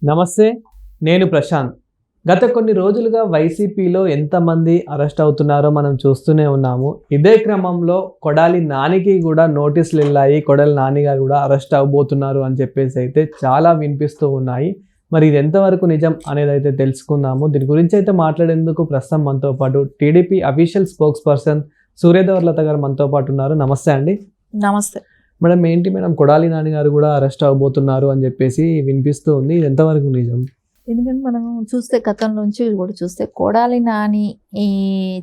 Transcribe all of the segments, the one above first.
నమస్తే, నేను ప్రశాంత్. గత కొన్ని రోజులుగా వైసీపీలో ఎంతమంది అరెస్ట్ అవుతున్నారో మనం చూస్తూనే ఉన్నాము. ఇదే క్రమంలో కొడాలి నానికి కూడా నోటీసులు వెళ్ళాయి. కొడాలి నాని గారు కూడా అరెస్ట్ అవబోతున్నారు అని చెప్పేసి అయితే చాలా వినిపిస్తూ ఉన్నాయి. మరి ఇది ఎంతవరకు నిజం అనేది అయితే తెలుసుకుందాము. దీని గురించి అయితే మాట్లాడేందుకు ప్రస్తుతం మనతో పాటు టీడీపీ అఫీషియల్ స్పోక్స్ పర్సన్ సూర్యదేవర్లత గారు మనతో పాటు ఉన్నారు. నమస్తే అండి. నమస్తే మేడం, ఏంటి మేడం, కొడాలి నాని గారు కూడా అరెస్ట్ అవబోతున్నారు అని చెప్పేసి వినిపిస్తూ ఉంది. ఇది ఎంతవరకు నిజం? ఎందుకంటే మనం చూస్తే గతం నుంచి కూడా చూస్తే కొడాలి నాని ఈ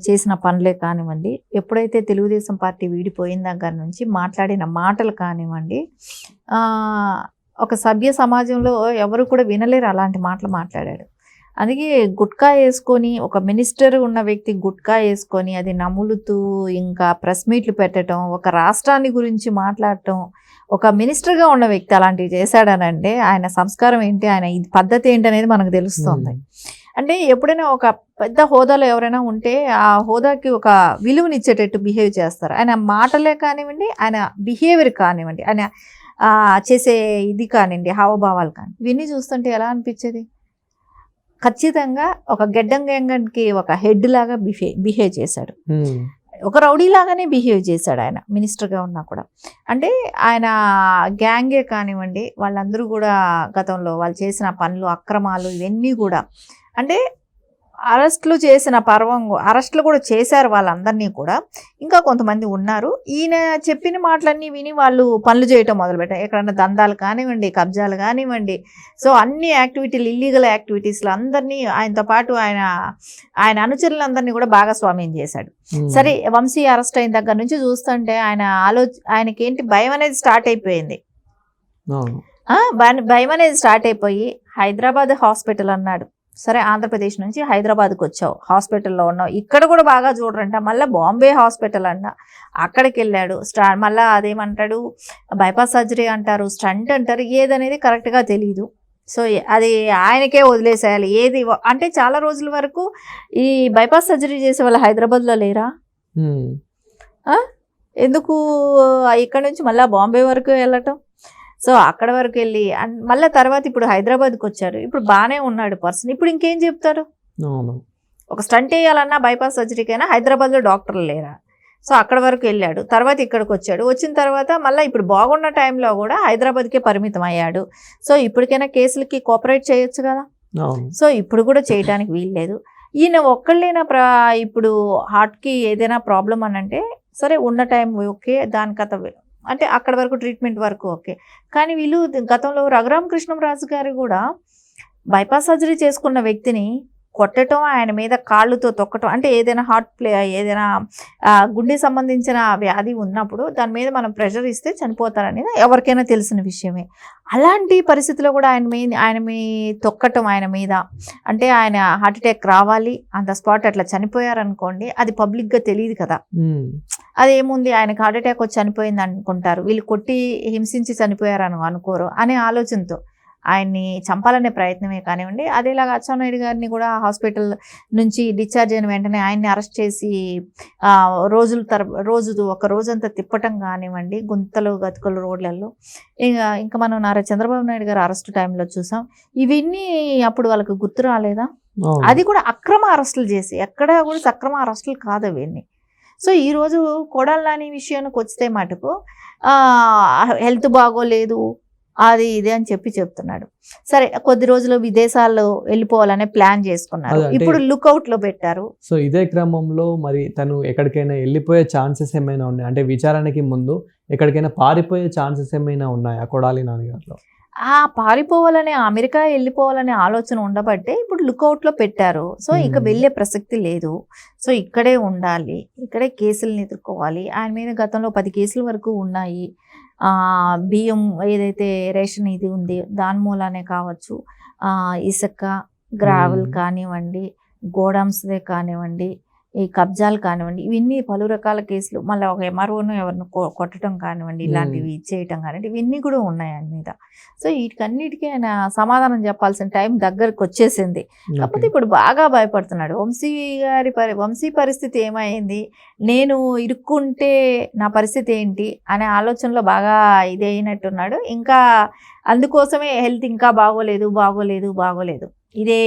చేసిన పనులే కానివ్వండి, ఎప్పుడైతే తెలుగుదేశం పార్టీ వీడిపోయిన దగ్గర నుంచి మాట్లాడిన మాటలు కానివ్వండి, ఒక సభ్య సమాజంలో ఎవరు కూడా వినలేరు అలాంటి మాటలు మాట్లాడాడు. అందుకే గుట్కా వేసుకొని, ఒక మినిస్టర్ ఉన్న వ్యక్తి గుట్కా వేసుకొని అది నములుతూ ఇంకా ప్రెస్ మీట్లు పెట్టడం, ఒక రాష్ట్రాన్ని గురించి మాట్లాడటం, ఒక మినిస్టర్గా ఉన్న వ్యక్తి అలాంటివి చేశాడనంటే ఆయన సంస్కారం ఏంటి, ఆయన ఇది పద్ధతి ఏంటి అనేది మనకు తెలుస్తుంది. అంటే ఎప్పుడైనా ఒక పెద్ద హోదాలో ఎవరైనా ఉంటే ఆ హోదాకి ఒక విలువనిచ్చేటట్టు బిహేవ్ చేస్తారు. ఆయన మాటలే కానివ్వండి, ఆయన బిహేవియర్ కానివ్వండి, ఆయన చేసే ఇది కానివ్వండి, హావభావాలు కానీ ఇవన్నీ చూస్తుంటే ఎలా అనిపించేది? ఖచ్చితంగా ఒక గెడ్డం గ్యాంగ్కి ఒక హెడ్ లాగా బిహేవ్ చేశాడు. ఒక రౌడీ లాగానే బిహేవ్ చేశాడు ఆయన మినిస్టర్గా ఉన్నా కూడా. అంటే ఆయన గ్యాంగే కానివ్వండి, వాళ్ళందరూ కూడా గతంలో వాళ్ళు చేసిన పనులు, అక్రమాలు ఇవన్నీ కూడా అంటే అరెస్టులు చేసిన అరెస్టులు కూడా చేశారు వాళ్ళందరినీ కూడా. ఇంకా కొంతమంది ఉన్నారు. ఈయన చెప్పిన మాటలన్నీ విని వాళ్ళు పనులు చేయటం మొదలుపెట్టారు. ఎక్కడన్నా దందాలు కానివ్వండి, కబ్జాలు కానివ్వండి, సో అన్ని యాక్టివిటీలు, ఇల్లీగల్ యాక్టివిటీస్లో అందరినీ ఆయనతో పాటు ఆయన అనుచరులందరినీ కూడా భాగస్వామ్యం చేశాడు. సరే, వంశీ అరెస్ట్ అయిన దగ్గర నుంచి చూస్తుంటే ఆయనకేంటి భయం అనేది స్టార్ట్ అయిపోయింది. భయం అనేది స్టార్ట్ అయిపోయి హైదరాబాద్ హాస్పిటల్ అన్నాడు. సరే, ఆంధ్రప్రదేశ్ నుంచి హైదరాబాద్కి వచ్చావు, హాస్పిటల్లో ఉన్నావు, ఇక్కడ కూడా బాగా చూడరంట, మళ్ళీ బాంబే హాస్పిటల్ అన్న అక్కడికి వెళ్ళాడు. మళ్ళీ అదేమంటాడు, బైపాస్ సర్జరీ అంటారు, స్టంట్ అంటారు, ఏదనేది కరెక్ట్గా తెలియదు. సో అది ఆయనకే వదిలేసేయాలి. ఏది అంటే చాలా రోజుల వరకు ఈ బైపాస్ సర్జరీ చేసే వాళ్ళు హైదరాబాద్లో లేరా? ఎందుకు ఇక్కడ నుంచి మళ్ళీ బాంబే వరకు వెళ్ళటం? సో అక్కడ వరకు వెళ్ళి మళ్ళీ తర్వాత ఇప్పుడు హైదరాబాద్కి వచ్చారు. ఇప్పుడు బాగానే ఉన్నాడు పర్సన్. ఇప్పుడు ఇంకేం చెప్తారు? ఒక స్టంట్ వేయాలన్నా, బైపాస్ సర్జరీకైనా హైదరాబాద్లో డాక్టర్లు లేరా? సో అక్కడ వరకు వెళ్ళాడు. తర్వాత ఇక్కడికి వచ్చాడు. వచ్చిన తర్వాత మళ్ళీ ఇప్పుడు బాగున్న టైంలో కూడా హైదరాబాద్కే పరిమితం అయ్యాడు. సో ఇప్పటికైనా కేసులకి కోఆపరేట్ చేయొచ్చు కదా. సో ఇప్పుడు కూడా చేయడానికి వీల్లేదు. ఈయన ఒక్కళ్ళైనా ఇప్పుడు హార్ట్కి ఏదైనా ప్రాబ్లం అని అంటే సరే, ఉన్న టైం ఓకే, దానికత అంటే అక్కడ వరకు ట్రీట్మెంట్ వరకు ఓకే. కానీ వీళ్ళు గతంలో రఘురామకృష్ణంరాజు గారు కూడా బైపాస్ సర్జరీ చేసుకున్న వ్యక్తిని కొట్టడం, ఆయన మీద కాళ్ళుతో తొక్కటం, అంటే ఏదైనా ఏదైనా గుండె సంబంధించిన వ్యాధి ఉన్నప్పుడు దాని మీద మనం ప్రెషర్ ఇస్తే చనిపోతారనేది ఎవరికైనా తెలిసిన విషయమే. అలాంటి పరిస్థితిలో కూడా ఆయన తొక్కటం, ఆయన మీద అంటే ఆయన హార్ట్ అటాక్ రావాలి, అంత స్పాట్ అట్లా చనిపోయారనుకోండి, అది పబ్లిక్గా తెలియదు కదా. అదేముంది, ఆయనకు హార్ట్ అటాక్ వచ్చి చనిపోయింది అనుకుంటారు, వీళ్ళు కొట్టి హింసించి చనిపోయారని అనుకోరు అనే ఆలోచనతో ఆయన్ని చంపాలనే ప్రయత్నమే కానివ్వండి. అదేలాగా అచ్చెన్నాయుడు గారిని కూడా హాస్పిటల్ నుంచి డిశ్చార్జ్ అయిన వెంటనే ఆయన్ని అరెస్ట్ చేసి ఒక రోజంతా తిప్పటం కానివ్వండి, గుంతలు గతుకులు రోడ్లలో. ఇంకా మనం నారా చంద్రబాబు నాయుడు గారు అరెస్ట్ టైంలో చూసాం. ఇవన్నీ అప్పుడు వాళ్ళకి గుర్తు రాలేదా? అది కూడా అక్రమ అరెస్టులు చేసి, ఎక్కడా కూడా సక్రమ అరెస్టులు కాదు అవన్నీ. సో ఈరోజు కొడాలి నాని విషయానికి వస్తే మటుకు హెల్త్ బాగోలేదు, అది ఇది అని చెప్తున్నాడు. సరే, కొద్ది రోజులు విదేశాల్లో వెళ్ళిపోవాలనే ప్లాన్ చేసుకున్నారు. ఇప్పుడు లుక్అవుట్లో పెట్టారు. సో ఇదే క్రమంలో మరి తను ఎక్కడికైనా వెళ్ళిపోయే ఛాన్సెస్ ఏమైనా ఉన్నాయి? అంటే విచారణకి ముందు ఎక్కడికైనా పారిపోయే ఛాన్సెస్ ఏమైనా ఉన్నాయా కొడాలి నాని గారిలో? పారిపోవాలనే, అమెరికా వెళ్ళిపోవాలనే ఆలోచన ఉండబట్టే ఇప్పుడు లుక్అవుట్లో పెట్టారు. సో ఇక వెళ్ళే ప్రసక్తి లేదు. సో ఇక్కడే ఉండాలి, ఇక్కడే కేసులను ఎదుర్కోవాలి. ఆయన మీద గతంలో 10 కేసుల వరకు ఉన్నాయి. బియ్యం ఏదైతే రేషన్ ఇది ఉంది దాని మూలానే కావచ్చు, ఇసుక గ్రావెల్ కానివ్వండి, గోడౌన్స్దే కానివ్వండి, ఈ కబ్జాలు కానివ్వండి, ఇవన్నీ పలు రకాల కేసులు, మళ్ళీ ఒక ఎంఆర్ఓను ఎవరిని కొట్టడం కానివ్వండి, ఇలాంటివి ఇచ్చేయటం కానివ్వండి, ఇవన్నీ కూడా ఉన్నాయి ఆయన మీద. సో వీటికన్నిటికీ ఆయన సమాధానం చెప్పాల్సిన టైం దగ్గరకు వచ్చేసింది. కాకపోతే ఇప్పుడు బాగా భయపడుతున్నాడు. వంశీ పరిస్థితి ఏమైంది, నేను ఇరుక్కుంటే నా పరిస్థితి ఏంటి అనే ఆలోచనలో బాగా ఇది అయినట్టున్నాడు. ఇంకా అందుకోసమే హెల్త్ ఇంకా బాగోలేదు ఇదే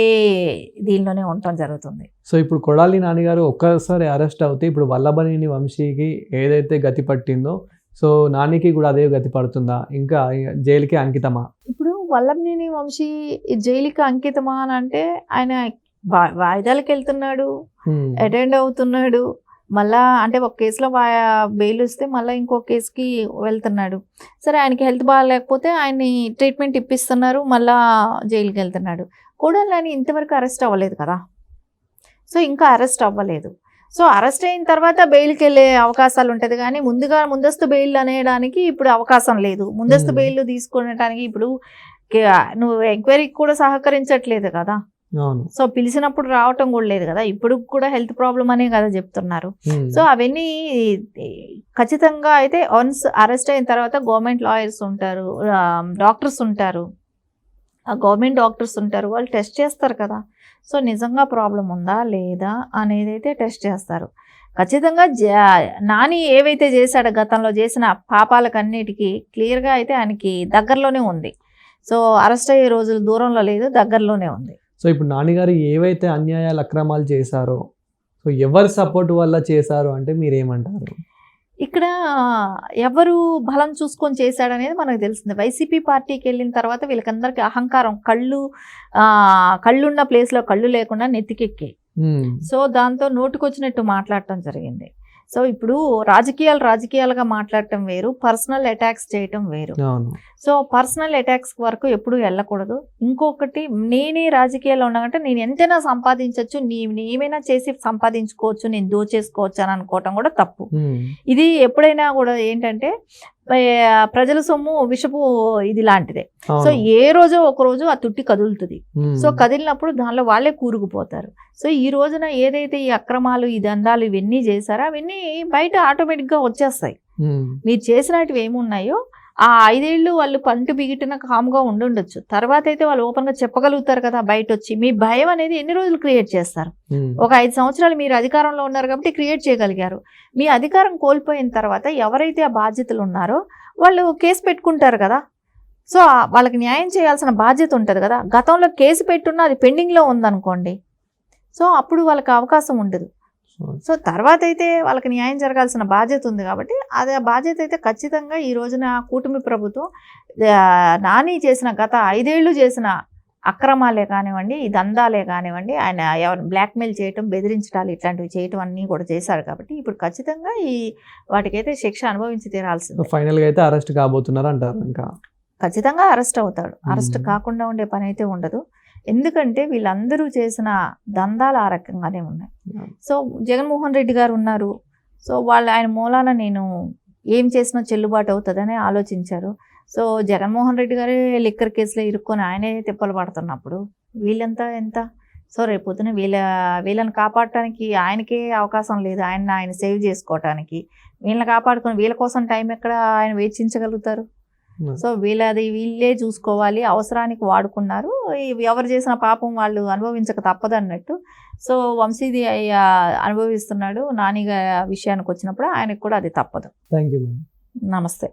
దీనిలోనే ఉండటం జరుగుతుంది. సో ఇప్పుడు కొడాలి నానిగారు ఒక్కసారి అరెస్ట్ అవుతే ఇప్పుడు వల్లభనేని వంశీకి ఏదైతే గతి పట్టిందో సో నానికి కూడా అదే గతి పడుతుందా, ఇంకా జైలుకి అంకితమా? ఇప్పుడు వల్లభనేని వంశీ జైలుకి అంకితమా అని అంటే ఆయన వాయిదాలకు వెళ్తున్నాడు, అటెండ్ అవుతున్నాడు, మళ్ళా అంటే ఒక కేసులో బెయిల్ వస్తే మళ్ళీ ఇంకో కేసుకి వెళ్తున్నాడు. సరే ఆయనకి హెల్త్ బాగాలేకపోతే ఆయన్ని ట్రీట్మెంట్ ఇప్పిస్తున్నారు, మళ్ళా జైలుకి వెళ్తున్నాడు. కొడాలి నాని ఇంతవరకు అరెస్ట్ అవ్వలేదు కదా, సో ఇంకా అరెస్ట్ అవ్వలేదు. సో అరెస్ట్ అయిన తర్వాత బెయిల్కి వెళ్ళే అవకాశాలు ఉంటుంది, కానీ ముందస్తు బెయిల్ అనేయడానికి ఇప్పుడు అవకాశం లేదు. ముందస్తు బెయిల్ తీసుకునేటానికి ఇప్పుడు నువ్వు ఎంక్వైరీకి కూడా సహకరించట్లేదు కదా. సో పిలిచినప్పుడు రావటం కూడా లేదు కదా, ఇప్పుడు కూడా హెల్త్ ప్రాబ్లం అనే కదా చెప్తున్నారు. సో అవన్నీ ఖచ్చితంగా అయితే వన్స్ అరెస్ట్ అయిన తర్వాత గవర్నమెంట్ లాయర్స్ ఉంటారు, డాక్టర్స్ ఉంటారు, ఆ గవర్నమెంట్ డాక్టర్స్ ఉంటారు, వాళ్ళు టెస్ట్ చేస్తారు కదా. సో నిజంగా ప్రాబ్లం ఉందా లేదా అనేది అయితే టెస్ట్ చేస్తారు. ఖచ్చితంగా నాని ఏవైతే చేశాడో గతంలో చేసిన పాపాలకన్నిటికీ క్లియర్గా అయితే ఆయనకి దగ్గరలోనే ఉంది. సో అరెస్ట్ అయ్యే రోజులు దూరంలో లేదు, దగ్గరలోనే ఉంది. సో ఇప్పుడు నాన్నగారు ఏవైతే అన్యాయాలు అక్రమాలు చేశారో సో ఎవరి సపోర్ట్ వల్ల చేశారు అంటే మీరేమంటారు? ఇక్కడ ఎవరు బలం చూసుకొని చేశాడనేది మనకు తెలిసింది. వైసీపీ పార్టీకి వెళ్ళిన తర్వాత వీళ్ళకందరికీ అహంకారం, కళ్ళున్న ప్లేస్లో కళ్ళు లేకుండా నెత్తికెక్కి, సో దాంతో నోటుకొచ్చినట్టు మాట్లాడటం జరిగింది. సో ఇప్పుడు రాజకీయాలుగా మాట్లాడటం వేరు, పర్సనల్ అటాక్స్ చేయటం వేరు. సో పర్సనల్ అటాక్స్ వరకు ఎప్పుడు వెళ్ళకూడదు. ఇంకొకటి, నేనే రాజకీయాల్లో ఉన్నానంటే నేను ఎంతైనా సంపాదించవచ్చు, ఏమైనా చేసి సంపాదించుకోవచ్చు, నేను దోచేసుకోవచ్చు అని అనుకోవటం కూడా తప్పు. ఇది ఎప్పుడైనా కూడా ఏంటంటే ప్రజల సొమ్ము విషపు ఇది లాంటిదే. సో ఏ రోజో ఒక రోజు ఆ తుట్టి కదులుతుంది. సో కదిలినప్పుడు దానిలో వాళ్ళే కూరుకుపోతారు. సో ఈ రోజున ఏదైతే ఈ అక్రమాలు, ఈ దందాలు ఇవన్నీ చేశారో అవన్నీ బయట ఆటోమేటిక్గా వచ్చేస్తాయి. మీరు చేసినవి ఏమున్నాయో ఆ 5 ఏళ్ళు వాళ్ళు పంట బిగిటిన కామ్గా ఉండుండొచ్చు, తర్వాత అయితే వాళ్ళు ఓపెన్గా చెప్పగలుగుతారు కదా బయట వచ్చి. మీ భయం అనేది ఎన్ని రోజులు క్రియేట్ చేస్తారు? ఒక 5 సంవత్సరాలు మీరు అధికారంలో ఉన్నారు కాబట్టి క్రియేట్ చేయగలిగారు. మీ అధికారం కోల్పోయిన తర్వాత ఎవరైతే ఆ బాధ్యతలు ఉన్నారో వాళ్ళు కేసు పెట్టుకుంటారు కదా. సో వాళ్ళకి న్యాయం చేయాల్సిన బాధ్యత ఉంటుంది కదా. గతంలో కేసు పెట్టున్నా అది పెండింగ్లో ఉందనుకోండి, సో అప్పుడు వాళ్ళకి అవకాశం ఉండదు. సో తర్వాత అయితే వాళ్ళకి న్యాయం జరగాల్సిన బాధ్యత ఉంది కాబట్టి అది ఆ బాధ్యత అయితే ఖచ్చితంగా ఈ రోజున కూటమి ప్రభుత్వం నాని చేసిన గత 5 ఏళ్ళు చేసిన అక్రమాలే కానివ్వండి, ఈ దందాలే కానివ్వండి, ఆయన ఎవరిని బ్లాక్మెయిల్ చేయటం, బెదిరించడాలు ఇట్లాంటివి చేయటం అన్నీ కూడా చేశారు కాబట్టి ఇప్పుడు ఖచ్చితంగా వాటికైతే శిక్ష అనుభవించి తీరాల్సింది. ఫైనల్గా అయితే అరెస్ట్ కాబోతున్నారు అంటారు? ఇంకా ఖచ్చితంగా అరెస్ట్ అవుతాడు. అరెస్ట్ కాకుండా ఉండే పని అయితే ఉండదు. ఎందుకంటే వీళ్ళందరూ చేసిన దందాలు ఆ రకంగానే ఉన్నాయి. సో జగన్మోహన్ రెడ్డి గారు ఉన్నారు, సో ఆయన మూలాన నేను ఏం చేసినా చెల్లుబాటు అవుతుందని ఆలోచించారు. సో జగన్మోహన్ రెడ్డి గారే లిక్కర్ కేసులో ఇరుక్కొని ఆయనే తిప్పలు పడుతున్నప్పుడు వీళ్ళంతా ఎంత? సో రేపొద్దున వీళ్ళని కాపాడటానికి ఆయనకే అవకాశం లేదు, ఆయన సేవ్ చేసుకోవటానికి. వీళ్ళని కాపాడుకొని వీళ్ళ కోసం టైం ఎక్కడ ఆయన వేచించగలుగుతారు? సో వీళ్ళే చూసుకోవాలి, అవసరానికి వాడుకున్నారు. ఎవరు చేసిన పాపం వాళ్ళు అనుభవించక తప్పదు అన్నట్టు. సో వంశీది అనుభవిస్తున్నాడు. నాని విషయానికి వచ్చినప్పుడు ఆయనకు కూడా అది తప్పదు. Thank you. నమస్తే.